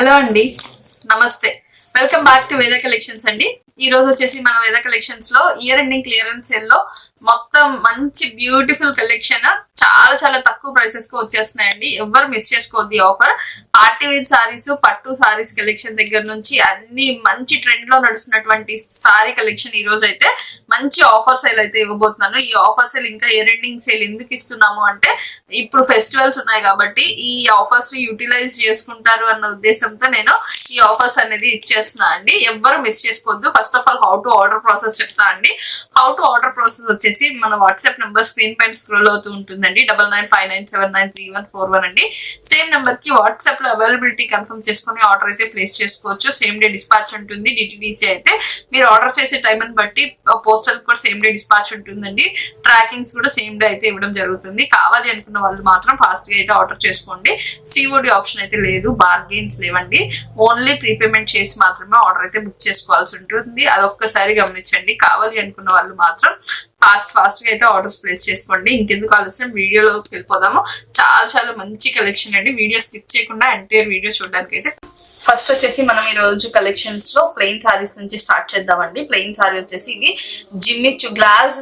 Hello అండి, నమస్తే. Welcome back to వేద కలెక్షన్స్ అండి. ఈ రోజు వచ్చేసి మన వేద కలెక్షన్స్ లో ఇయర్ ఎండింగ్ క్లియరెన్స్ సేల్ లో మొత్తం మంచి బ్యూటిఫుల్ కలెక్షన్ చాలా చాలా తక్కువ ప్రైసెస్ కు వచ్చేస్తున్నాయండి. ఎవరు మిస్ చేసుకోవద్దు ఈ ఆఫర్. పార్టీ వేర్ సారీస్, పట్టు సారీస్ కలెక్షన్ దగ్గర నుంచి అన్ని మంచి ట్రెండ్ లో నడుస్తున్నటువంటి సారీ కలెక్షన్ ఈ రోజు అయితే మంచి ఆఫర్ సేల్ అయితే ఇవ్వబోతున్నాను. ఈ ఆఫర్ సేల్ ఇంకా ఇయర్ ఎండింగ్ సేల్ ఎందుకు ఇస్తున్నాము అంటే ఇప్పుడు ఫెస్టివల్స్ ఉన్నాయి కాబట్టి ఈ ఆఫర్స్ యూటిలైజ్ చేసుకుంటారు అన్న ఉద్దేశంతో నేను ఈ ఆఫర్స్ అనేది ఇచ్చేస్తున్నా అండి. ఎవరు మిస్ చేసుకోవద్దు. First of all how to order process చెప్తా అండి. హౌ టు ఆర్డర్ ప్రాసెస్ వచ్చేసి మన వాట్సాప్ నెంబర్ స్క్రీన్ పైన స్క్రోల్ అవుతూ ఉంటుందండి. 9959799341 అండి. సేమ్ నెంబర్ కి వాట్సాప్ లో అవైలబిలిటీ కన్ఫర్మ్ చేసుకుని ఆర్డర్ అయితే ప్లేస్ చేసుకోవచ్చు. సేమ్ డే డిస్పాచ్ ఉంటుంది. డిటిడిసి అయితే మీరు ఆర్డర్ చేసే టైం అని బట్టి పోస్టల్ కూడా సేమ్ డే డిస్పాచ్ ఉంటుందండి. ట్రాకింగ్స్ కూడా సేమ్ డే అయితే ఇవ్వడం జరుగుతుంది. కావాలి అనుకున్న వాళ్ళు మాత్రం ఫాస్ట్ గా అయితే ఆర్డర్ చేసుకోండి. సిఓడి ఆప్షన్ అయితే లేదు, బార్గెన్స్ లేవండి. ఓన్లీ ప్రీపేమెంట్ చేసి మాత్రమే ఆర్డర్ అయితే బుక్ చేసుకోవాల్సి ఉంటుంది. అదొక్కసారి గమనించండి. కావాలి అనుకున్న వాళ్ళు మాత్రం ఫాస్ట్ గా అయితే ఆర్డర్స్ ప్లేస్ చేసుకోండి. ఇంకెందుకు ఆలస్యం, వీడియోలోకి వెళ్ళిపోదాము. చాలా చాలా మంచి కలెక్షన్ అండి. వీడియో స్కిప్ చేయకుండా ఎంటైర్ వీడియో చూడడానికి అయితే ఫస్ట్ వచ్చేసి మనం ఈ రోజు కలెక్షన్స్ లో ప్లెయిన్ సారీస్ నుంచి స్టార్ట్ చేద్దామండి. ప్లెయిన్ సారీ వచ్చేసి ఇది జిమ్మిచ్చు గ్లాస్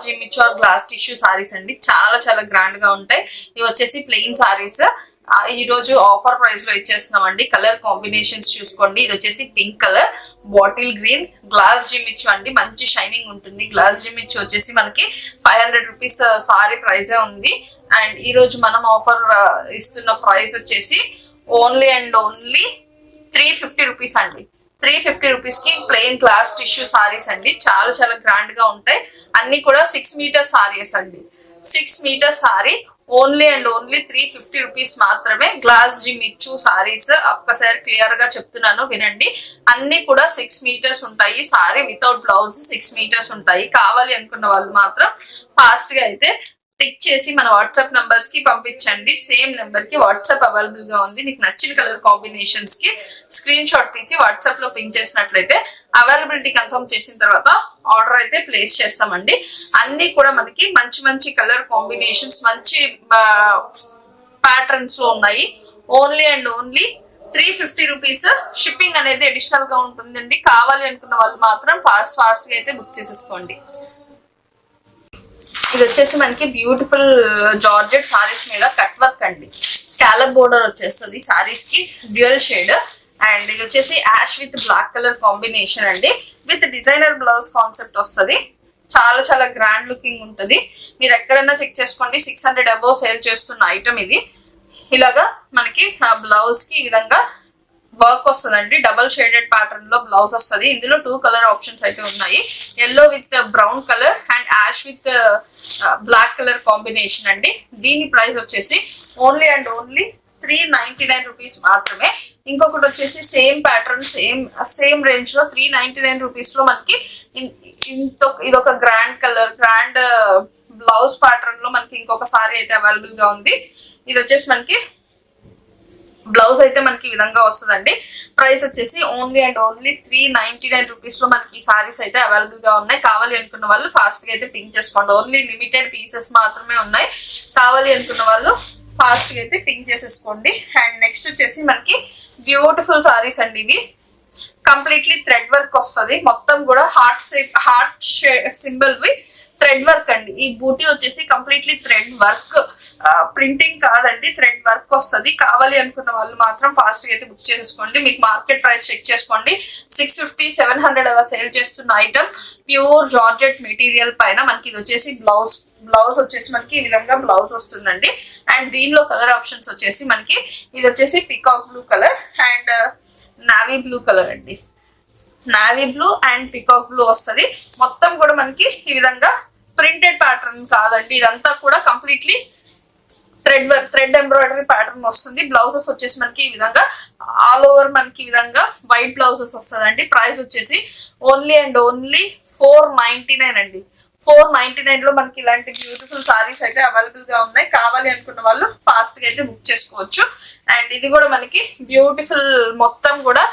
జిమ్మిచ్చు ఆర్ గ్లాస్ టిష్యూ సారీస్ అండి. చాలా చాలా గ్రాండ్ గా ఉంటాయి. ఇవి వచ్చేసి ప్లెయిన్ సారీస్. ఈ రోజు ఆఫర్ ప్రైస్ లో ఇచ్చేస్తున్నాం అండి. కలర్ కాంబినేషన్స్ చూసుకోండి. ఇది వచ్చేసి pink colour, bottle green, glass జిమ్మిచ్చు అండి. మంచి షైనింగ్ ఉంటుంది. గ్లాస్ జిమ్మిచ్చు వచ్చేసి మనకి 500 రూపీస్ సారీ ప్రైజే ఉంది. అండ్ ఈ రోజు మనం ఆఫర్ ఇస్తున్న ప్రైస్ వచ్చేసి ఓన్లీ అండ్ ఓన్లీ 350 రూపీస్ అండి. 350 రూపీస్ కి ప్లెయిన్ గ్లాస్ టిష్యూ సారీస్ అండి. చాలా చాలా గ్రాండ్ గా ఉంటాయి. అన్ని కూడా 6 మీటర్ సారీస్ అండి. 6 metre sari only and only 350 rupees మాత్రమే. గ్లాస్ జిమ్మిచ్చు సారీస్ ఒక్కసారి క్లియర్ గా చెప్తున్నాను వినండి. అన్ని కూడా 6 మీటర్స్ ఉంటాయి. సారీ వితౌట్ బ్లౌజ్ 6 మీటర్స్ ఉంటాయి. కావాలి అనుకున్న వాళ్ళు మాత్రం ఫాస్ట్ గా అయితే టిక్ చేసి మన వాట్సాప్ నంబర్స్ కి పంపించండి. సేమ్ నెంబర్ కి వాట్సాప్ అవైలబుల్ గా ఉంది. మీకు నచ్చిన కలర్ కాంబినేషన్స్ కి స్క్రీన్ షాట్ తీసి వాట్సాప్ లో పింక్ చేసినట్లయితే అవైలబిలిటీ కన్ఫర్మ్ చేసిన తర్వాత ఆర్డర్ అయితే ప్లేస్ చేస్తామండి. అన్ని కూడా మనకి మంచి మంచి కలర్ కాంబినేషన్స్, మంచి ప్యాటర్న్స్ లో ఉన్నాయి. Only and only 350 rupees. Shipping అనేది అడిషనల్ గా ఉంటుందండి. కావాలి అనుకున్న వాళ్ళు మాత్రం ఫాస్ట్ గా అయితే బుక్ చేసేసుకోండి. ఇది వచ్చేసి మనకి బ్యూటిఫుల్ జార్జెట్ సారీస్ మీద కట్ వర్క్ అండి. స్కాలప్ బోర్డర్ వచ్చేస్తుంది సారీస్ కి, డ్యూయల్ షేడ్. అండ్ ఇది వచ్చేసి ash with black colour combination అండి. విత్ డిజైనర్ బ్లౌజ్ కాన్సెప్ట్ వస్తుంది. చాలా చాలా గ్రాండ్ లుకింగ్ ఉంటుంది. మీరు ఎక్కడైనా చెక్ చేసుకోండి. 600 అబోవ్ సేల్ చేస్తున్న ఐటమ్ ఇది. ఇలాగా మనకి బ్లౌజ్ కి ఈ విధంగా వర్క్ వస్తుందండి. డబల్ షేడెడ్ ప్యాటర్న్ లో బ్లౌజ్ వస్తుంది. ఇందులో 2 కలర్ ఆప్షన్స్ అయితే ఉన్నాయి. Yellow with brown colour and ash with black colour combination అండి. దీని ప్రైస్ వచ్చేసి ఓన్లీ అండ్ ఓన్లీ 399 రూపీస్ మాత్రమే. ఇంకొకటి వచ్చేసి సేమ్ ప్యాటర్న్ సేమ్ రేంజ్ లో 399 రూపీస్ లో మనకి ఇదొక grand colour, grand blouse pattern లో మనకి ఇంకొక సారీ అయితే అవైలబుల్ గా ఉంది. ఇది వచ్చేసి మనకి బ్లౌజ్ అయితే మనకి ఈ విధంగా వస్తుందండి. ప్రైస్ వచ్చేసి ఓన్లీ అండ్ ఓన్లీ 399 రూపీస్ లో మనకి ఈ సారీస్ అయితే అవైలబుల్ గా ఉన్నాయి. కావాలి అనుకున్న వాళ్ళు ఫాస్ట్ గా అయితే పింక్ చేసుకోండి. ఓన్లీ లిమిటెడ్ పీసెస్ మాత్రమే ఉన్నాయి. కావాలి అనుకున్న వాళ్ళు ఫాస్ట్ గా అయితే పింక్ చేసేసుకోండి. అండ్ నెక్స్ట్ వచ్చేసి మనకి బ్యూటిఫుల్ సారీస్ అండి. ఇవి కంప్లీట్లీ థ్రెడ్ వర్క్ వస్తుంది. మొత్తం కూడా హార్ట్ సింబల్ వి థ్రెడ్ వర్క్ అండి. ఈ బూటీ వచ్చేసి కంప్లీట్లీ థ్రెడ్ వర్క్, ప్రింటింగ్ కాదండి, థ్రెడ్ వర్క్ వస్తుంది. కావాలి అనుకున్న వాళ్ళు మాత్రం ఫాస్ట్ గా అయితే బుక్ చేసేసుకోండి. మీకు మార్కెట్ ప్రైస్ చెక్ చేసుకోండి. 650-700 అలా సేల్ చేస్తున్న ఐటమ్ ప్యూర్ జార్జెట్ మెటీరియల్ పైన మనకి ఇది వచ్చేసి బ్లౌజ్ వచ్చేసి మనకి ఈ విధంగా బ్లౌజ్ వస్తుందండి. అండ్ దీనిలో కలర్ ఆప్షన్స్ వచ్చేసి మనకి ఇది వచ్చేసి peacock blue colour and navy blue colour అండి. Navy blue and peacock blue వస్తుంది. మొత్తం కూడా మనకి ఈ విధంగా ప్రింటెడ్ ప్యాటర్న్ కాదండి. ఇదంతా కూడా కంప్లీట్లీ థ్రెడ్ ఎంబ్రాయిడరీ ప్యాటర్న్ వస్తుంది. బ్లౌజెస్ వచ్చేసి మనకి ఈ విధంగా ఆల్ ఓవర్ మనకి ఈ విధంగా వైట్ బ్లౌజెస్ వస్తుందండి. ప్రైస్ వచ్చేసి ఓన్లీ అండ్ ఓన్లీ 499 అండి. 499 లో మనకి ఇలాంటి బ్యూటిఫుల్ సారీస్ అయితే అవైలబుల్ గా ఉన్నాయి. కావాలి అనుకున్న వాళ్ళు ఫాస్ట్ గా అయితే బుక్ చేసుకోవచ్చు. అండ్ ఇది కూడా మనకి బ్యూటిఫుల్ మొత్తం కూడా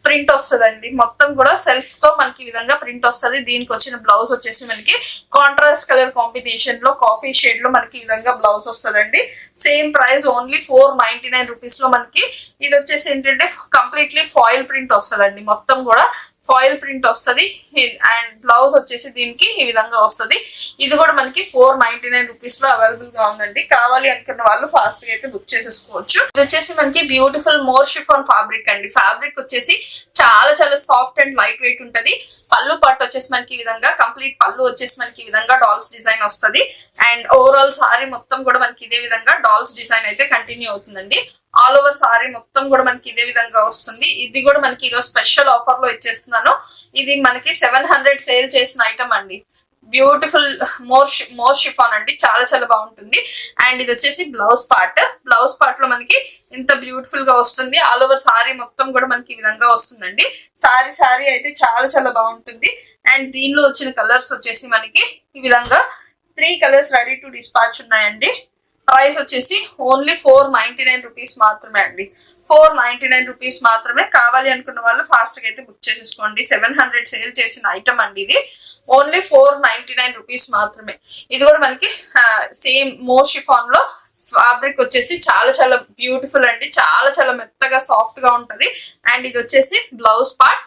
ప్రింట్ వస్తుందండి. మొత్తం కూడా సెల్ఫ్ తో మనకి ఈ విధంగా ప్రింట్ వస్తుంది. దీనికి వచ్చిన బ్లౌజ్ వచ్చేసి మనకి కాంట్రాస్ట్ కలర్ కాంబినేషన్ లో కాఫీ షేడ్ లో మనకి ఈ విధంగా బ్లౌజ్ వస్తుందండి. సేమ్ ప్రైస్ ఓన్లీ 499 రూపీస్ లో మనకి ఇది వచ్చేసి ఏంటంటే కంప్లీట్లీ ఫాయిల్ ప్రింట్ వస్తుందండి. మొత్తం కూడా ఫాయిల్ ప్రింట్ వస్తుంది అండ్ బ్లౌజ్ వచ్చేసి దీనికి ఈ విధంగా వస్తుంది. ఇది కూడా మనకి 499 రూపీస్ లో అవైలబుల్ గా ఉందండి. కావాలి అనుకున్న వాళ్ళు ఫాస్ట్ గా అయితే బుక్ చేసేసుకోవచ్చు. ఇది వచ్చేసి మనకి బ్యూటిఫుల్ మోర్ షిఫాన్ ఫ్యాబ్రిక్ అండి. ఫ్యాబ్రిక్ వచ్చేసి చాలా చాలా సాఫ్ట్ అండ్ లైట్ వెయిట్ ఉంటది. పళ్ళు పార్ట్ వచ్చేసి మనకి ఈ విధంగా కంప్లీట్ పళ్ళు వచ్చేసి మనకి ఈ విధంగా డాల్స్ డిజైన్ వస్తుంది. అండ్ ఓవరాల్ సారీ మొత్తం కూడా మనకి ఇదే విధంగా డాల్స్ డిజైన్ అయితే కంటిన్యూ అవుతుందండి. ఆల్ ఓవర్ సారీ మొత్తం కూడా మనకి ఇదే విధంగా వస్తుంది. ఇది కూడా మనకి ఈరోజు స్పెషల్ ఆఫర్ లో ఇచ్చేస్తున్నాను. ఇది మనకి 700 సేల్ చేసిన ఐటమ్ అండి. బ్యూటిఫుల్ మోర్ షిఫాన్ అండి. చాలా చాలా బాగుంటుంది. అండ్ ఇది వచ్చేసి బ్లౌజ్ పార్ట్ లో మనకి ఇంత బ్యూటిఫుల్ గా వస్తుంది. ఆల్ ఓవర్ సారీ మొత్తం కూడా మనకి ఈ విధంగా వస్తుందండి. సారీ అయితే చాలా చాలా బాగుంటుంది. అండ్ దీనిలో వచ్చిన కలర్స్ వచ్చేసి మనకి ఈ విధంగా 3 కలర్స్ రెడీ టు డిస్పాచ్ ఉన్నాయండి. ప్రైస్ వచ్చేసి ఓన్లీ 499 రూపీస్ మాత్రమే అండి. 499 రూపీస్ మాత్రమే. కావాలి అనుకున్న వాళ్ళు ఫాస్ట్ గా అయితే బుక్ చేసేసుకోండి. 700 సేల్ చేసిన ఐటమ్ అండి. ఇది ఓన్లీ 499 రూపీస్ మాత్రమే. ఇది కూడా మనకి సేమ్ మోర్ షిఫాన్ లో ఫ్యాబ్రిక్ వచ్చేసి చాలా చాలా బ్యూటిఫుల్ అండి. చాలా చాలా మెత్తగా సాఫ్ట్ గా ఉంటది. అండ్ ఇది వచ్చేసి బ్లౌజ్ పార్ట్.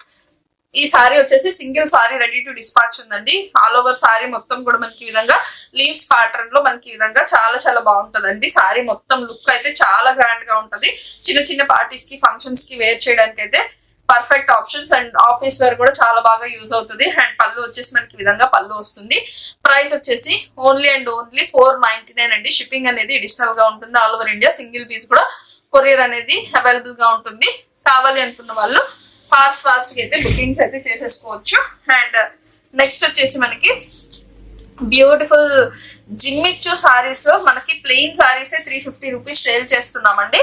ఈ సారీ వచ్చేసి single sorry ready to dispatch ఉందండి. ఆల్ ఓవర్ సారీ మొత్తం కూడా మనకి ఈ విధంగా లీవ్స్ ప్యాటర్న్ లో మనకి ఈ విధంగా చాలా చాలా బాగుంటదండి. సారీ మొత్తం లుక్ అయితే చాలా గ్రాండ్ గా ఉంటది. చిన్న చిన్న పార్టీస్ కి ఫంక్షన్స్ కి వేర్ చేయడానికి అయితే perfect options. And office wear కూడా చాలా బాగా యూజ్ అవుతుంది. అండ్ పళ్ళు వచ్చేసి మనకి ఈ విధంగా పళ్ళు వస్తుంది. ప్రైస్ వచ్చేసి ఓన్లీ 499 అండి. షిప్పింగ్ అనేది అడిషనల్ గా ఉంటుంది. All over India single piece కూడా కొరియర్ అనేది అవైలబుల్ గా ఉంటుంది. కావాలి అనుకున్న వాళ్ళు ఫాస్ట్ గా అయితే బుకింగ్స్ అయితే చేసేసుకోవచ్చు. అండ్ నెక్స్ట్ వచ్చేసి మనకి బ్యూటిఫుల్ జిమ్మిచ్చు సారీస్ మనకి ప్లెయిన్ సారీస్ 350 రూపీస్ సేల్ చేస్తున్నామండి.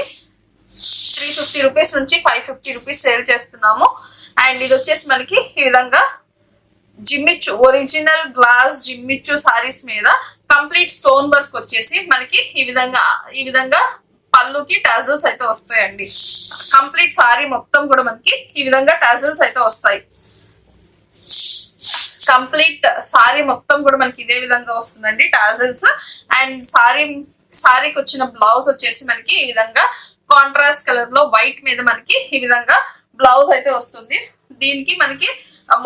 350 రూపీస్ నుంచి 550 రూపీస్ సేల్ చేస్తున్నాము. అండ్ ఇది వచ్చేసి మనకి ఈ విధంగా జిమ్మిచ్చు ఒరిజినల్ గ్లాస్ జిమ్మిచ్చు సారీస్ మీద కంప్లీట్ స్టోన్ వర్క్ వచ్చేసి మనకి ఈ విధంగా పళ్ళుకి టాజల్స్ అయితే వస్తాయండి. కంప్లీట్ సారీ మొత్తం కూడా మనకి ఈ విధంగా టాజల్స్ అయితే వస్తాయి. కంప్లీట్ సారీ మొత్తం కూడా మనకి ఇదే విధంగా వస్తుందండి టాజల్స్. అండ్ సారీకి వచ్చిన బ్లౌజ్ వచ్చేసి మనకి ఈ విధంగా కాంట్రాస్ట్ కలర్ లో వైట్ మీద మనకి ఈ విధంగా బ్లౌజ్ అయితే వస్తుంది. దీనికి మనకి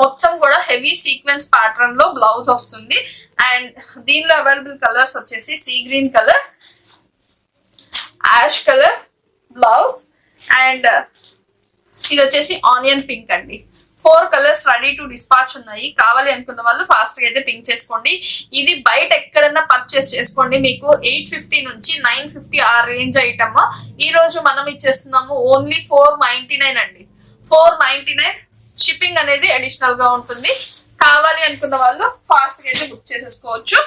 మొత్తం కూడా హెవీ సీక్వెన్స్ ప్యాటర్న్ లో బ్లౌజ్ వస్తుంది. అండ్ దీనిలో అవైలబుల్ కలర్స్ వచ్చేసి sea green colour, ash colour blouse and ఇది వచ్చేసి ఆనియన్ పింక్ అండి. 4 కలర్స్ రెడీ టు డిస్పాచ్ ఉన్నాయి. కావాలి అనుకున్న వాళ్ళు ఫాస్ట్ గా అయితే పింక్ చేసుకోండి. ఇది బయట ఎక్కడన్నా పర్చేస్ చేసుకోండి. మీకు 850 నుంచి 950 ఆ రేంజ్ ఐటమ్ ఈ రోజు మనం ఇచ్చేస్తున్నాము ఓన్లీ 499 అండి. 499. షిప్పింగ్ అనేది అడిషనల్ గా ఉంటుంది. కావాలి అనుకున్న వాళ్ళు ఫాస్ట్ గా అయితే బుక్ చేసేసుకోవచ్చు.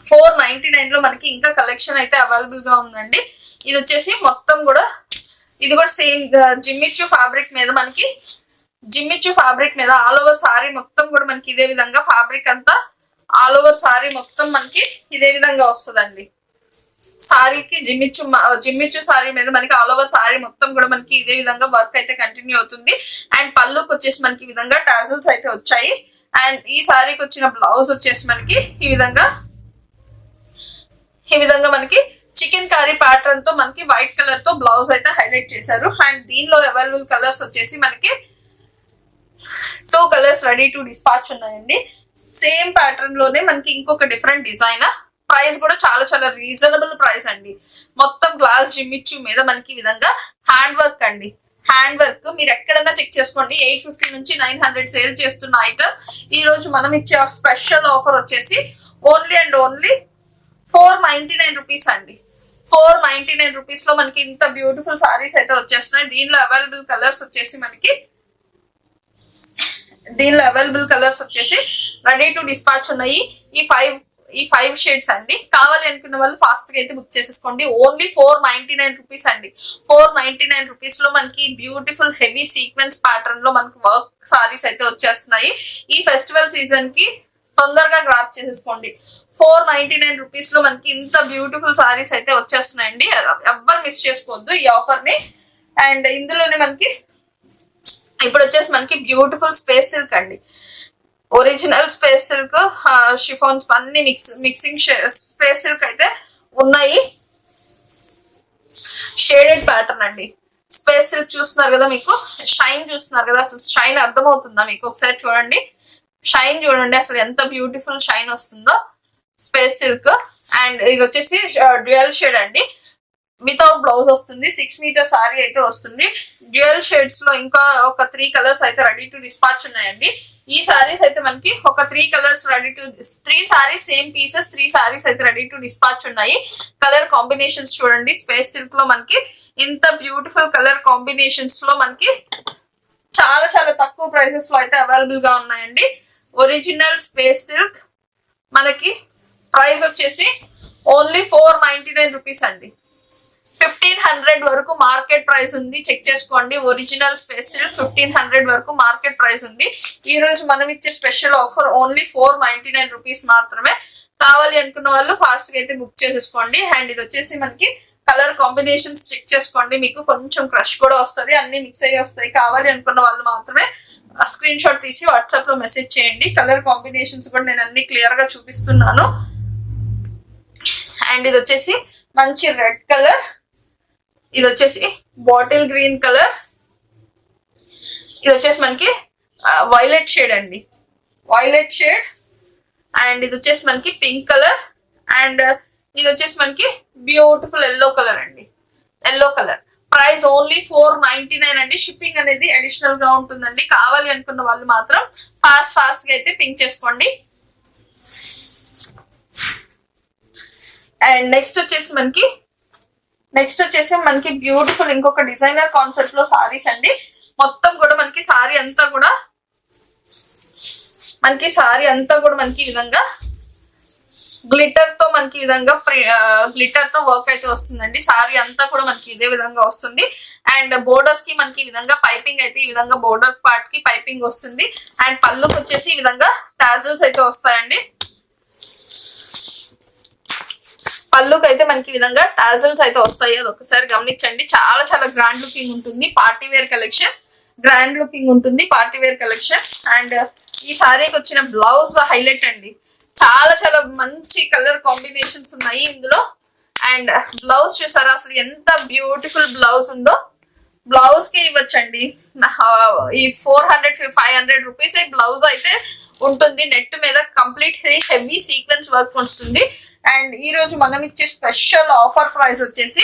499 లో మనకి ఇంకా కలెక్షన్ అయితే అవైలబుల్ గా ఉందండి. ఇది వచ్చేసి మొత్తం కూడా ఇది కూడా సేమ్ జిమ్మిచ్చు ఫ్యాబ్రిక్ మీద ఆల్ ఓవర్ సారీ మొత్తం కూడా మనకి ఇదే విధంగా ఫ్యాబ్రిక్ అంతా ఆల్ ఓవర్ సారీ మొత్తం మనకి ఇదే విధంగా వస్తుందండి. సారీకి జిమ్మిచ్చు సారీ మీద మనకి ఆల్ ఓవర్ సారీ మొత్తం కూడా మనకి ఇదే విధంగా వర్క్ అయితే కంటిన్యూ అవుతుంది. అండ్ పళ్ళుకి వచ్చేసి మనకి ఈ విధంగా టాజల్స్ అయితే వచ్చాయి. అండ్ ఈ సారీకి వచ్చిన బ్లౌజ్ వచ్చేసి మనకి ఈ విధంగా మనకి చికెన్ కర్రీ ప్యాటర్న్ తో మనకి వైట్ కలర్ తో బ్లౌజ్ అయితే హైలైట్ చేశారు. అండ్ దీనిలో అవైలబుల్ కలర్స్ వచ్చేసి మనకి 2 కలర్స్ రెడీ టు డిస్పాచ్ ఉన్నాయండి. సేమ్ ప్యాటర్న్ లోనే మనకి ఇంకొక డిఫరెంట్ డిజైన్. ప్రైస్ కూడా చాలా చాలా రీజనబుల్ ప్రైస్ అండి. మొత్తం గ్లాస్ జిమ్మిచ్చు మీద మనకి ఈ విధంగా హ్యాండ్ వర్క్ అండి. హ్యాండ్ వర్క్ మీరు ఎక్కడైనా చెక్ చేసుకోండి. 850 నుంచి 900 సేల్ చేస్తున్న ఐటమ్ ఈ రోజు మనం ఇచ్చే స్పెషల్ ఆఫర్ వచ్చేసి ఓన్లీ 499 రూపీస్ అండి. 499 రూపీస్ లో మనకి ఇంత బ్యూటిఫుల్ సారీస్ అయితే వచ్చేస్తున్నాయి. దీనిలో అవైలబుల్ కలర్స్ వచ్చేసి రెడీ టు డిస్పాచ్ ఉన్నాయి. ఈ 5 షేడ్స్ అండి. కావాలి అనుకున్న వాళ్ళు ఫాస్ట్ గా అయితే బుక్ చేసేసుకోండి. ఓన్లీ 499 రూపీస్ అండి. 499 రూపీస్ లో మనకి బ్యూటిఫుల్ హెవీ సీక్వెన్స్ ప్యాటర్న్ లో మనకి వర్క్ సారీస్ అయితే వచ్చేస్తున్నాయి. ఈ ఫెస్టివల్ సీజన్ కి తొందరగా గ్రాప్ చేసేసుకోండి. 499 రూపీస్ లో మనకి ఇంత బ్యూటిఫుల్ సారీస్ అయితే వచ్చేస్తున్నాయండి. ఎవ్వరు మిస్ చేసుకోవద్దు ఈ ఆఫర్ ని. అండ్ ఇందులోనే మనకి ఇప్పుడు వచ్చేసి మనకి బ్యూటిఫుల్ స్పేస్ సిల్క్ అండి. ఒరిజినల్ స్పేస్ సిల్క్ షిఫాన్స్ అన్ని మిక్సింగ్ స్పేస్ సిల్క్ అయితే ఉన్నాయి. షేడెడ్ ప్యాటర్న్ అండి. స్పేస్ సిల్క్ చూస్తున్నారు కదా, మీకు షైన్ చూస్తున్నారు కదా, అసలు షైన్ అర్థమవుతుందా మీకు? ఒకసారి చూడండి, షైన్ చూడండి అసలు ఎంత బ్యూటిఫుల్ షైన్ వస్తుందో స్పేస్ సిల్క్. అండ్ ఇది వచ్చేసి డ్యూయల్ షేడ్ అండి, వితౌట్ బ్లౌజ్ వస్తుంది. 6 మీటర్ సారీ అయితే వస్తుంది. డ్యూయల్ షేడ్స్ లో ఇంకా ఒక 3 కలర్స్ అయితే రెడీ టు డిస్పాచ్ ఉన్నాయండి. ఈ సారీస్ అయితే మనకి ఒక 3 colours ready to 3 saris same pieces 3 saris అయితే రెడీ టు డిస్పాచ్ ఉన్నాయి. కలర్ కాంబినేషన్స్ చూడండి, స్పేస్ సిల్క్ లో మనకి ఇంత బ్యూటిఫుల్ కలర్ కాంబినేషన్స్ లో మనకి చాలా చాలా తక్కువ ప్రైసెస్ లో అయితే అవైలబుల్ గా ఉన్నాయండి. ఒరిజినల్ స్పేస్ సిల్క్ మనకి ప్రైస్ వచ్చేసి ఓన్లీ 499 రూపీస్ అండి. 1500 వరకు మార్కెట్ ప్రైస్ ఉంది, చెక్ చేసుకోండి. ఒరిజినల్ స్పేస్ సిల్క్ 1500 వరకు మార్కెట్ ప్రైస్ ఉంది. ఈ రోజు మనం ఇచ్చే స్పెషల్ ఆఫర్ ఓన్లీ 499 రూపీస్ మాత్రమే. కావాలి అనుకున్న వాళ్ళు ఫాస్ట్ గా అయితే బుక్ చేసేసుకోండి. అండ్ ఇది వచ్చేసి మనకి కలర్ కాంబినేషన్స్ చెక్ చేసుకోండి, మీకు కొంచెం క్రష్ కూడా వస్తుంది, అన్ని మిక్స్ అయ్యి వస్తాయి. కావాలి అనుకున్న వాళ్ళు మాత్రమే స్క్రీన్ షాట్ తీసి వాట్సాప్ లో మెసేజ్ చేయండి. కలర్ కాంబినేషన్స్ కూడా నేను అన్ని క్లియర్ గా చూపిస్తున్నాను. అండ్ ఇది వచ్చేసి మంచి రెడ్ కలర్, ఇది వచ్చేసి బాటిల్ గ్రీన్ కలర్, ఇది వచ్చేసి మనకి వైలెట్ షేడ్ అండి, వైలెట్ షేడ్. అండ్ ఇది వచ్చేసి మనకి పింక్ కలర్. అండ్ ఇది వచ్చేసి మనకి బ్యూటిఫుల్ ఎల్లో కలర్ అండి, ఎల్లో కలర్. ప్రైస్ ఓన్లీ 499 అండి. షిప్పింగ్ అనేది అడిషనల్ గా ఉంటుందండి. కావాలి అనుకున్న వాళ్ళు మాత్రం ఫాస్ట్ గా అయితే పింక్ చేసుకోండి. అండ్ నెక్స్ట్ వచ్చేసి మనకి బ్యూటిఫుల్ ఇంకొక డిజైనర్ కాన్సెప్ట్ లో సారీస్ అండి. మొత్తం కూడా మనకి సారీ అంతా కూడా మనకి ఈ విధంగా గ్లిటర్ తో మనకి విధంగా గ్లిటర్ తో వర్క్ అయితే వస్తుందండి. సారీ అంతా కూడా మనకి ఇదే విధంగా వస్తుంది. అండ్ బోర్డర్స్ కి మనకి ఈ విధంగా పైపింగ్ అయితే ఈ విధంగా బోర్డర్ పార్ట్ కి పైపింగ్ వస్తుంది. అండ్ పళ్ళుకి వచ్చేసి ఈ విధంగా టాజిల్స్ అయితే వస్తాయండి. పళ్ళుకి అయితే మనకి ఈ విధంగా టాజిల్స్ అయితే వస్తాయి, అది ఒకసారి గమనించండి. చాలా చాలా గ్రాండ్ లుకింగ్ ఉంటుంది, party wear collection, grand looking ఉంటుంది పార్టీ వేర్ కలెక్షన్. అండ్ ఈ సారీకి వచ్చిన బ్లౌజ్ హైలైట్ అండి, చాలా చాలా మంచి కలర్ కాంబినేషన్స్ ఉన్నాయి ఇందులో. అండ్ బ్లౌజ్ చూసారా అసలు ఎంత బ్యూటిఫుల్ బ్లౌజ్ ఉందో. బ్లౌజ్ కి ఇవ్వచ్చండి ఈ 400-500 రూపీస్ బ్లౌజ్ అయితే ఉంటుంది. నెట్ మీద కంప్లీట్ హెవీ సీక్వెన్స్ వర్క్ వస్తుంది. అండ్ ఈ రోజు మనం ఇచ్చే స్పెషల్ ఆఫర్ ప్రైస్ వచ్చేసి,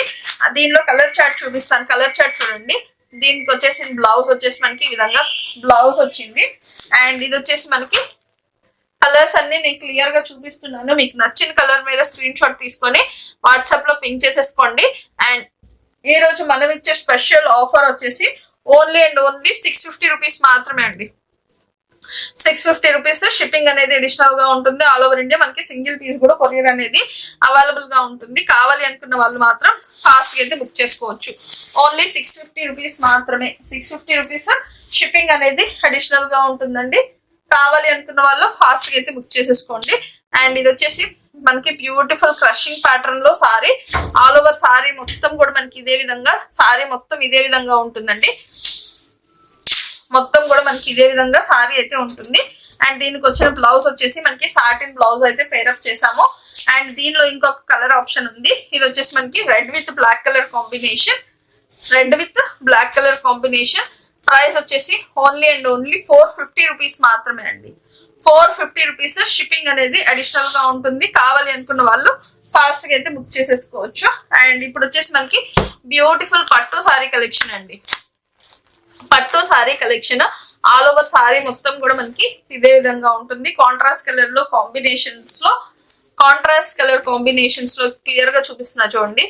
దీనిలో కలర్ చార్ట్ చూపిస్తాను, కలర్ చార్ట్ చూడండి. దీనికి వచ్చేసి బ్లౌజ్ వచ్చేసి మనకి ఈ విధంగా బ్లౌజ్ వచ్చింది. అండ్ ఇది వచ్చేసి మనకి కలర్స్ అన్ని నేను క్లియర్ గా చూపిస్తున్నాను. మీకు నచ్చిన కలర్ మీద స్క్రీన్ షాట్ తీసుకొని వాట్సాప్ లో పింక్ చేసేసుకోండి. అండ్ ఈ రోజు మనం ఇచ్చే స్పెషల్ ఆఫర్ వచ్చేసి ఓన్లీ 650 రూపీస్ మాత్రమే అండి. 650 రూపీస్. షిప్పింగ్ అనేది అడిషనల్ గా ఉంటుంది. ఆల్ ఓవర్ ఇండియా మనకి సింగిల్ పీస్ కూడా కొరియర్ అనేది అవైలబుల్ గా ఉంటుంది. కావాలి అనుకున్న వాళ్ళు మాత్రం ఫాస్ట్ గా అయితే బుక్ చేసుకోవచ్చు. ఓన్లీ 650 రూపీస్ మాత్రమే. 650 రూపీస్ షిప్పింగ్ అనేది అడిషనల్ గా ఉంటుందండి. కావాలి అనుకున్న వాళ్ళు ఫాస్ట్ గా అయితే బుక్ చేసేసుకోండి. అండ్ ఇది వచ్చేసి మనకి బ్యూటిఫుల్ క్రషింగ్ ప్యాటర్న్ లో సారీ, ఆల్ ఓవర్ సారీ మొత్తం కూడా మనకి ఇదే విధంగా, సారీ మొత్తం ఇదే విధంగా ఉంటుందండి. మొత్తం కూడా మనకి ఇదే విధంగా సారీ అయితే ఉంటుంది. అండ్ దీనికి వచ్చిన బ్లౌజ్ వచ్చేసి మనకి సాటిన్ బ్లౌజ్ అయితే పేరప్ చేసాము. అండ్ దీనిలో ఇంకొక కలర్ ఆప్షన్ ఉంది. ఇది వచ్చేసి మనకి red with black colour combination, red with black colour combination. Price వచ్చేసి ఓన్లీ 450 రూపీస్ మాత్రమే అండి. 450 రూపీస్. షిప్పింగ్ అనేది అడిషనల్ గా ఉంటుంది. కావాలి అనుకున్న వాళ్ళు ఫాస్ట్ గా అయితే బుక్ చేసేసుకోవచ్చు. అండ్ ఇప్పుడు వచ్చేసి మనకి బ్యూటిఫుల్ పట్టు సారీ కలెక్షన్ అండి. పట్టు sorry collection all over sorry మొత్తం కూడా మనకి ఇదే విధంగా ఉంటుంది. కాంట్రాస్ట్ కలర్ లో కాంబినేషన్స్ లో క్లియర్ గా చూపిస్తున్నా చూడండి.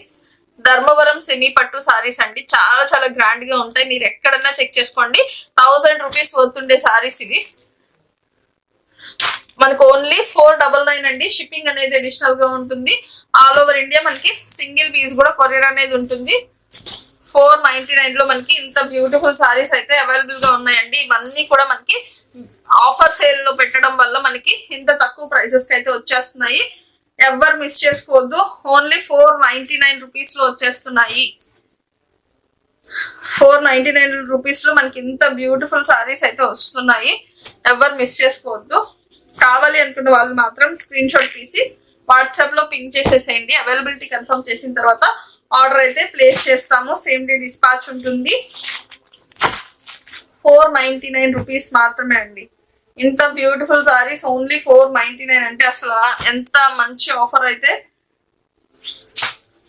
ధర్మవరం సెమీ పట్టు సారీస్ అండి, చాలా చాలా గ్రాండ్ గా ఉంటాయి. మీరు ఎక్కడన్నా చెక్ చేసుకోండి. 1000 రూపీస్ వర్తుండే సారీస్ ఇవి. మనకు ఓన్లీ 499 అండి. షిప్పింగ్ అనేది అడిషనల్ గా ఉంటుంది. ఆల్ ఓవర్ ఇండియా మనకి సింగిల్ పీస్ కూడా కొరియర్ అనేది ఉంటుంది. 499 లో మనకి ఇంత బ్యూటిఫుల్ సారీస్ అయితే అవైలబుల్ గా ఉన్నాయండి. ఇవన్నీ కూడా మనకి ఆఫర్ సేల్ లో పెట్టడం వల్ల మనకి ఇంత తక్కువ ప్రైసెస్ కి అయితే వచ్చేస్తున్నాయి. ఎవరు మిస్ చేసుకోవద్దు. ఓన్లీ 499 రూపీస్ లో వచ్చేస్తున్నాయి. 499 రూపీస్ లో మనకి ఇంత బ్యూటిఫుల్ సారీస్ అయితే వస్తున్నాయి. ఎవరు మిస్ చేసుకోవద్దు. కావాలి అనుకున్న వాళ్ళు మాత్రం స్క్రీన్ షాట్ తీసి వాట్సాప్ లో పింక్ చేసేసేయండి. అవైలబిలిటీ కన్ఫర్మ్ చేసిన తర్వాత ఆర్డర్ అయితే ప్లేస్ చేస్తాము. సేమ్ డే డిస్పాచ్ ఉంటుంది. 499 రూపీస్ మాత్రమే అండి. ఇంత బ్యూటిఫుల్ సారీస్ ఓన్లీ 499 అంటే అసలు ఎంత మంచి ఆఫర్ అయితే.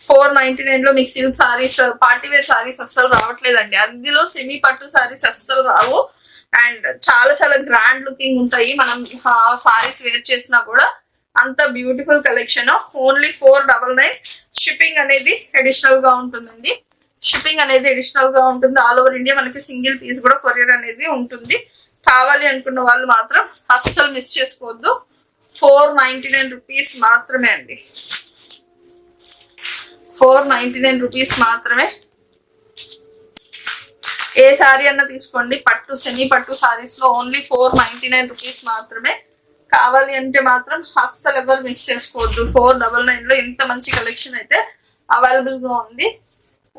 499 లో మీకు silk saris, party wear saris అస్సలు రావట్లేదండి. అందులో సెమీ పట్టు సారీస్ అస్సలు రావు. అండ్ చాలా చాలా గ్రాండ్ లుకింగ్ ఉంటాయి. మనం సారీస్ వేర్ చేసినా కూడా అంత బ్యూటిఫుల్ కలెక్షన్. ఓన్లీ 499. షిప్పింగ్ అనేది అడిషనల్ గా ఉంటుందండి. షిప్పింగ్ అనేది అడిషనల్ గా ఉంటుంది. ఆల్ ఓవర్ ఇండియా మనకి సింగిల్ పీస్ కూడా కొరియర్ అనేది ఉంటుంది. కావాలి అనుకున్న వాళ్ళు మాత్రం అస్సలు మిస్ చేసుకోవద్దు. 499 రూపీస్ మాత్రమే అండి. 499 రూపీస్ మాత్రమే. ఏ సారీ అన్నా తీసుకోండి, పట్టు సెమీ పట్టు సారీస్ లో ఓన్లీ 499 రూపీస్ మాత్రమే. కావాలి అంటే మాత్రం అస్సలు ఎవరు మిస్ చేసుకోవద్దు. 499 లో ఇంత మంచి కలెక్షన్ అయితే అవైలబుల్ గా ఉంది.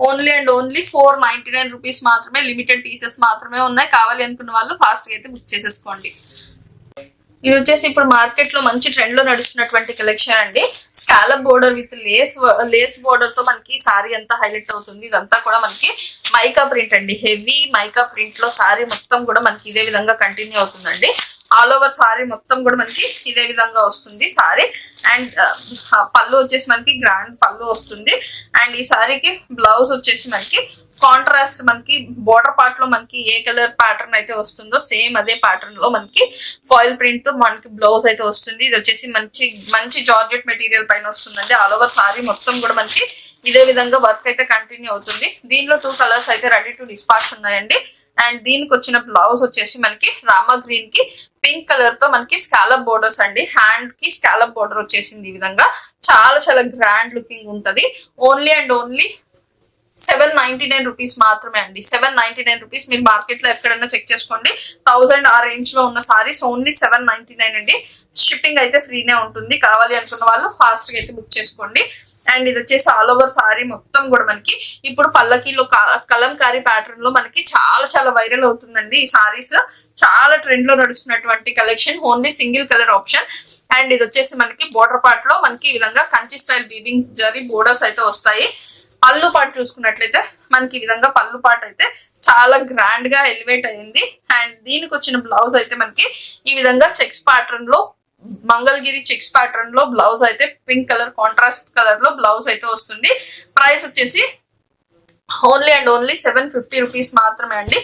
ఓన్లీ అండ్ ఓన్లీ 499 రూపీస్ మాత్రమే. లిమిటెడ్ పీసెస్ మాత్రమే ఉన్నాయి. కావాలి అనుకున్న వాళ్ళు ఫాస్ట్ గా అయితే బుక్ చేసేసుకోండి. ఇది వచ్చేసి ఇప్పుడు మార్కెట్ లో మంచి ట్రెండ్ లో నడుస్తున్నటువంటి కలెక్షన్ అండి. Scallop border with lace border తో మనకి సారీ అంతా హైలైట్ అవుతుంది. ఇదంతా కూడా మనకి మైకా ప్రింట్ అండి. హెవీ మైకా ప్రింట్ లో సారీ మొత్తం కూడా మనకి ఇదే విధంగా కంటిన్యూ అవుతుందండి. ఆల్ ఓవర్ సారీ మొత్తం కూడా మనకి ఇదే విధంగా వస్తుంది సారీ. అండ్ పళ్ళు వచ్చేసి మనకి గ్రాండ్ పళ్ళు వస్తుంది. అండ్ ఈ సారీకి బ్లౌజ్ వచ్చేసి మనకి కాంట్రాస్ట్, మనకి బోర్డర్ పార్ట్ లో మనకి ఏ కలర్ ప్యాటర్న్ అయితే వస్తుందో సేమ్ అదే ప్యాటర్న్ లో మనకి ఫాయిల్ ప్రింట్ తో మనకి బ్లౌజ్ అయితే వస్తుంది. ఇది వచ్చేసి మంచి మంచి జార్జెట్ మెటీరియల్ పైన వస్తుందండి. ఆల్ ఓవర్ సారీ మొత్తం కూడా మనకి ఇదే విధంగా వర్క్ అయితే కంటిన్యూ అవుతుంది. దీనిలో 2 కలర్స్ అయితే రెడీ టు డిస్పాచ్ ఉన్నాయండి. అండ్ దీనికి వచ్చిన బ్లౌజ్ వచ్చేసి మనకి రామా గ్రీన్ కి పింక్ కలర్ తో మనకి స్కాలప్ బోర్డర్స్ అండి. హ్యాండ్ కి స్కాలప్ బోర్డర్ వచ్చేసింది. ఈ విధంగా చాలా చాలా గ్రాండ్ లుకింగ్ ఉంటది. ఓన్లీ అండ్ ఓన్లీ 799 రూపీస్ మాత్రమే అండి. 799 రూపీస్. మీరు మార్కెట్ లో ఎక్కడన్నా చెక్ చేసుకోండి. 1000 ఆ రేంజ్ లో ఉన్న సారీస్ ఓన్లీ 799 అండి. షిప్పింగ్ అయితే ఫ్రీనే ఉంటుంది. కావాలి అనుకున్న వాళ్ళు ఫాస్ట్ గా అయితే బుక్ చేసుకోండి. అండ్ ఇది వచ్చేసి ఆల్ ఓవర్ సారీ మొత్తం కూడా మనకి ఇప్పుడు పల్లకీలో కలంకారీ ప్యాటర్న్ లో మనకి చాలా చాలా వైరల్ అవుతుందండి. ఈ సారీస్ చాలా ట్రెండ్ లో నడుస్తున్నటువంటి collection. Only single colour option. And ఇది వచ్చేసి మనకి బోర్డర్ పార్ట్ లో మనకి ఈ విధంగా Kanchi style weaving zari borders అయితే వస్తాయి. పళ్ళు పాటు చూసుకున్నట్లయితే మనకి ఈ విధంగా పళ్ళు పాటు అయితే చాలా గ్రాండ్ గా ఎలివేట్ అయింది. అండ్ దీనికి వచ్చిన బ్లౌజ్ అయితే మనకి ఈ విధంగా చెక్స్ ప్యాటర్న్ లో, మంగళగిరి చెక్స్ ప్యాటర్న్ లో బ్లౌజ్ అయితే పింక్ కలర్ కాంట్రాస్ట్ కలర్ లో బ్లౌజ్ అయితే వస్తుంది. ప్రైస్ వచ్చేసి ఓన్లీ అండ్ ఓన్లీ 750 రూపీస్ మాత్రమే అండి.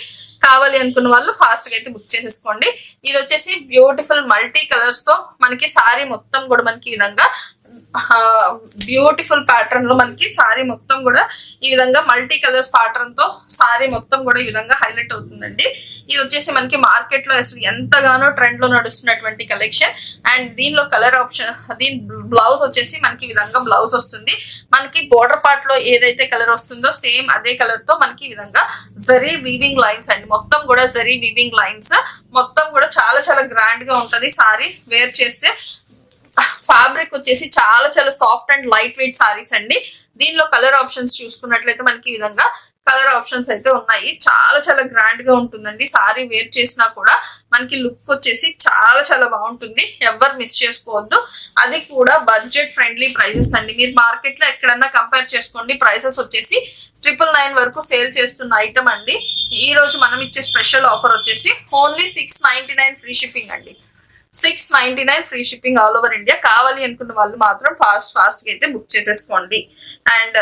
కావాలి అనుకున్న వాళ్ళు ఫాస్ట్ గా అయితే బుక్ చేసేసుకోండి. ఇది వచ్చేసి బ్యూటిఫుల్ మల్టీ కలర్స్ తో మనకి సారీ మొత్తం కూడా మనకి ఈ విధంగా బ్యూటిఫుల్ ప్యాటర్న్ లో మనకి సారీ మొత్తం కూడా ఈ విధంగా మల్టీ కలర్స్ ప్యాటర్న్ తో సారీ మొత్తం కూడా ఈ విధంగా హైలైట్ అవుతుందండి. ఇది వచ్చేసి మనకి మార్కెట్ లో అసలు ఎంతగానో ట్రెండ్ లో నడుస్తున్నటువంటి కలెక్షన్. అండ్ దీనిలో కలర్ ఆప్షన్, దీని బ్లౌజ్ వచ్చేసి మనకి ఈ విధంగా బ్లౌజ్ వస్తుంది. మనకి బోర్డర్ పార్ట్ లో ఏదైతే కలర్ వస్తుందో సేమ్ అదే కలర్ తో మనకి ఈ విధంగా జరీ వీవింగ్ లైన్స్ అండి. మొత్తం కూడా జరీ వీవింగ్ లైన్స్ మొత్తం కూడా చాలా చాలా గ్రాండ్ గా ఉంటది సారీ వేర్ చేస్తే. ఫ్యాబ్రిక్ వచ్చేసి చాలా చాలా soft and light weight saris అండి. దీనిలో కలర్ ఆప్షన్స్ చూసుకున్నట్లయితే మనకి ఈ విధంగా కలర్ ఆప్షన్స్ అయితే ఉన్నాయి. చాలా చాలా గ్రాండ్ గా ఉంటుందండి. సారీ వేర్ చేసినా కూడా మనకి లుక్ వచ్చేసి చాలా చాలా బాగుంటుంది. ఎవరు మిస్ చేసుకోవద్దు. అది కూడా బడ్జెట్ ఫ్రెండ్లీ ప్రైసెస్ అండి. మీరు మార్కెట్ లో ఎక్కడన్నా కంపేర్ చేసుకోండి. ప్రైసెస్ వచ్చేసి 999 వరకు సేల్ చేస్తున్న ఐటమ్ అండి. ఈ రోజు మనం ఇచ్చే స్పెషల్ ఆఫర్ వచ్చేసి ఓన్లీ 699 ఫ్రీ షిప్పింగ్ అండి. 699 free shipping all over India. కావాలి అనుకున్న వాళ్ళు మాత్రం ఫాస్ట్ గా అయితే బుక్ చేసేసుకోండి. అండ్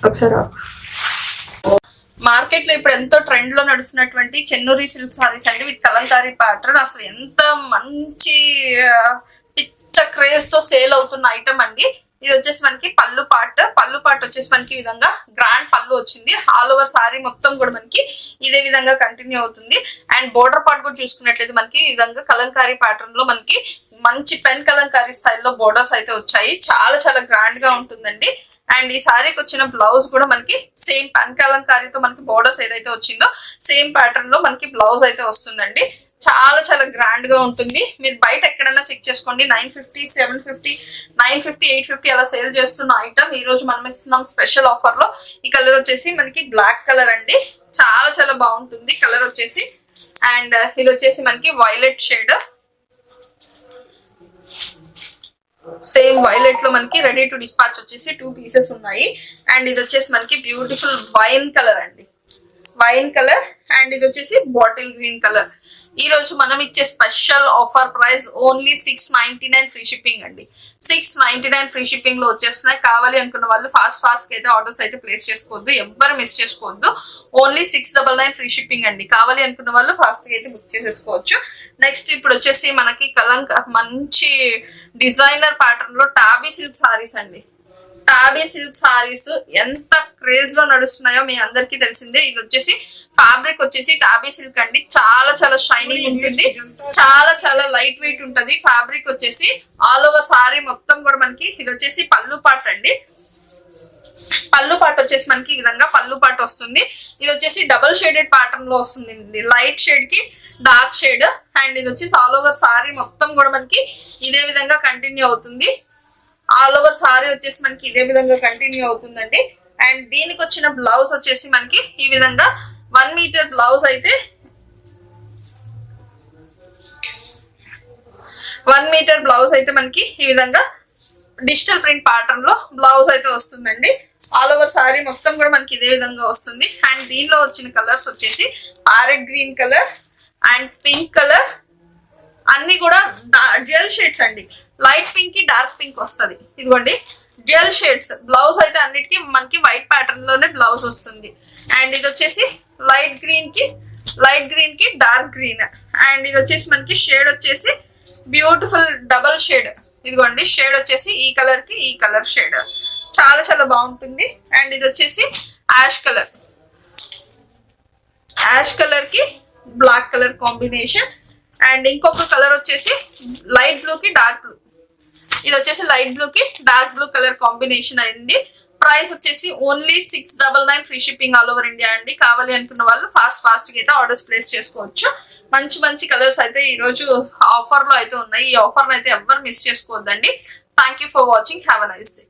ఒకసారి మార్కెట్ లో ఇప్పుడు ఎంతో ట్రెండ్ లో నడుస్తున్నటువంటి చెన్నూరి సిల్క్ సారీస్ అండి విత్ కలంకారీ ప్యాటర్న్. అసలు ఎంత మంచి పిచ్చ క్రేజ్ తో సేల్ అవుతున్న ఐటమ్ అండి. ఇది వచ్చేసి మనకి పళ్ళు పార్ట్ వచ్చేసి మనకి ఈ విధంగా గ్రాండ్ పళ్ళు వచ్చింది. ఆల్ ఓవర్ సారీ మొత్తం కూడా మనకి ఇదే విధంగా కంటిన్యూ అవుతుంది. అండ్ బోర్డర్ పార్ట్ కూడా చూసుకున్నట్లయితే మనకి ఈ విధంగా కలంకారీ ప్యాటర్న్ లో మనకి మంచి పెన్ కలంకారీ స్టైల్లో బోర్డర్స్ అయితే వచ్చాయి. చాలా చాలా గ్రాండ్ గా ఉంటుందండి. అండ్ ఈ సారీకి వచ్చిన బ్లౌజ్ కూడా మనకి సేమ్ పెన్ కలంకారీతో మనకి బోర్డర్స్ ఏదైతే వచ్చిందో సేమ్ ప్యాటర్న్ లో మనకి బ్లౌజ్ అయితే వస్తుందండి. చాలా చాలా గ్రాండ్ గా ఉంటుంది. మీరు బయట ఎక్కడైనా చెక్ చేసుకోండి, 950, 750, 950, 850 అలా సేల్ చేస్తున్న ఐటమ్ ఈ రోజు మనం ఇస్తున్నాం స్పెషల్ ఆఫర్ లో. ఈ కలర్ వచ్చేసి మనకి బ్లాక్ కలర్ అండి, చాలా చాలా బాగుంటుంది కలర్ వచ్చేసి. అండ్ ఇది వచ్చేసి మనకి వైలెట్ షేడ్, సేమ్ వైలెట్ లో మనకి రెడీ టు డిస్పాచ్ వచ్చేసి 2 పీసెస్ ఉన్నాయి. అండ్ ఇది వచ్చేసి మనకి బ్యూటిఫుల్ వైన్ కలర్ అండి, వైన్ కలర్. అండ్ ఇది వచ్చేసి బాటిల్ గ్రీన్ కలర్. ఈ రోజు మనం ఇచ్చే special offer price only 699 free shipping అండి. 699 ఫ్రీ షిప్పింగ్ లో వచ్చేస్తున్నాయి. కావాలి అనుకున్న వాళ్ళు ఫాస్ట్ అయితే ఆర్డర్స్ అయితే ప్లేస్ చేసుకోవద్దు, ఎవ్వరు మిస్ చేసుకోవద్దు. ఓన్లీ 699 ఫ్రీ షిప్పింగ్ అండి. కావాలి అనుకున్న వాళ్ళు ఫాస్ట్ అయితే బుక్ చేసేసుకోవచ్చు. నెక్స్ట్ ఇప్పుడు వచ్చేసి మనకి మంచి డిజైనర్ ప్యాటర్న్ లో టాబీ సిల్క్ సారీస్ అండి. టాబీ సిల్క్ సారీస్ ఎంత క్రేజ్ లో నడుస్తున్నాయో మీ అందరికీ తెలిసిందే. ఇది వచ్చేసి ఫ్యాబ్రిక్ వచ్చేసి టాబీ సిల్క్ అండి, చాలా చాలా షైనింగ్ ఉంటుంది, చాలా చాలా లైట్ వెయిట్ ఉంటది. ఫ్యాబ్రిక్ వచ్చేసి ఆల్ ఓవర్ సారీ మొత్తం కూడా మనకి ఇది వచ్చేసి పళ్ళు పాట్ అండి. పళ్ళు పాట్ వచ్చేసి మనకి ఈ విధంగా పళ్ళు పాట్ వస్తుంది. ఇది వచ్చేసి డబుల్ షేడెడ్ ప్యాటర్న్ లో వస్తుంది, లైట్ షేడ్ కి డార్క్ షేడ్. అండ్ ఇది వచ్చేసి ఆల్ ఓవర్ సారీ మొత్తం కూడా మనకి ఇదే విధంగా కంటిన్యూ అవుతుంది. ఆల్ ఓవర్ సారీ వచ్చేసి మనకి ఇదే విధంగా కంటిన్యూ అవుతుందండి. అండ్ దీనికి వచ్చిన బ్లౌజ్ వచ్చేసి మనకి ఈ విధంగా 1 మీటర్ బ్లౌజ్ అయితే 1 మీటర్ బ్లౌజ్ అయితే మనకి ఈ విధంగా డిజిటల్ ప్రింట్ ప్యాటర్న్ లో బ్లౌజ్ అయితే వస్తుందండి. ఆల్ ఓవర్ సారీ మొత్తం కూడా మనకి ఇదే విధంగా వస్తుంది. అండ్ దీనిలో వచ్చిన కలర్స్ వచ్చేసి parrot green colour and pink colour, అన్ని కూడా డ్యూయల్ షేడ్స్ అండి. లైట్ పింక్ కి డార్క్ పింక్ వస్తుంది. ఇదిగోండి డ్యూయల్ షేడ్స్. బ్లౌజ్ అయితే అన్నిటికీ మనకి వైట్ ప్యాటర్న్ లోనే బ్లౌజ్ వస్తుంది. అండ్ ఇది వచ్చేసి లైట్ గ్రీన్ కి డార్క్ గ్రీన్. అండ్ ఇది వచ్చేసి మనకి షేడ్ వచ్చేసి బ్యూటిఫుల్ డబల్ షేడ్. ఇదిగోండి షేడ్ వచ్చేసి ఈ కలర్ కి ఈ కలర్ షేడ్, చాలా చాలా బాగుంటుంది. అండ్ ఇది వచ్చేసి యాష్ కలర్ కి బ్లాక్ కలర్ కాంబినేషన్. అండ్ ఇంకొక కలర్ వచ్చేసి లైట్ బ్లూ కి డార్క్ బ్లూ. ఇది వచ్చేసి లైట్ బ్లూ కి డార్క్ బ్లూ కలర్ కాంబినేషన్ అయింది. ప్రైస్ వచ్చేసి only 699 free shipping all over India అండి. కావాలి అనుకున్న వాళ్ళు ఫాస్ట్ గా అయితే ఆర్డర్స్ ప్లేస్ చేసుకోవచ్చు. మంచి మంచి కలర్స్ అయితే ఈ రోజు ఆఫర్ లో అయితే ఉన్నాయి. ఈ ఆఫర్ అయితే ఎవ్వరు మిస్ చేసుకోవద్దండి. Thank you for watching. Have a nice day.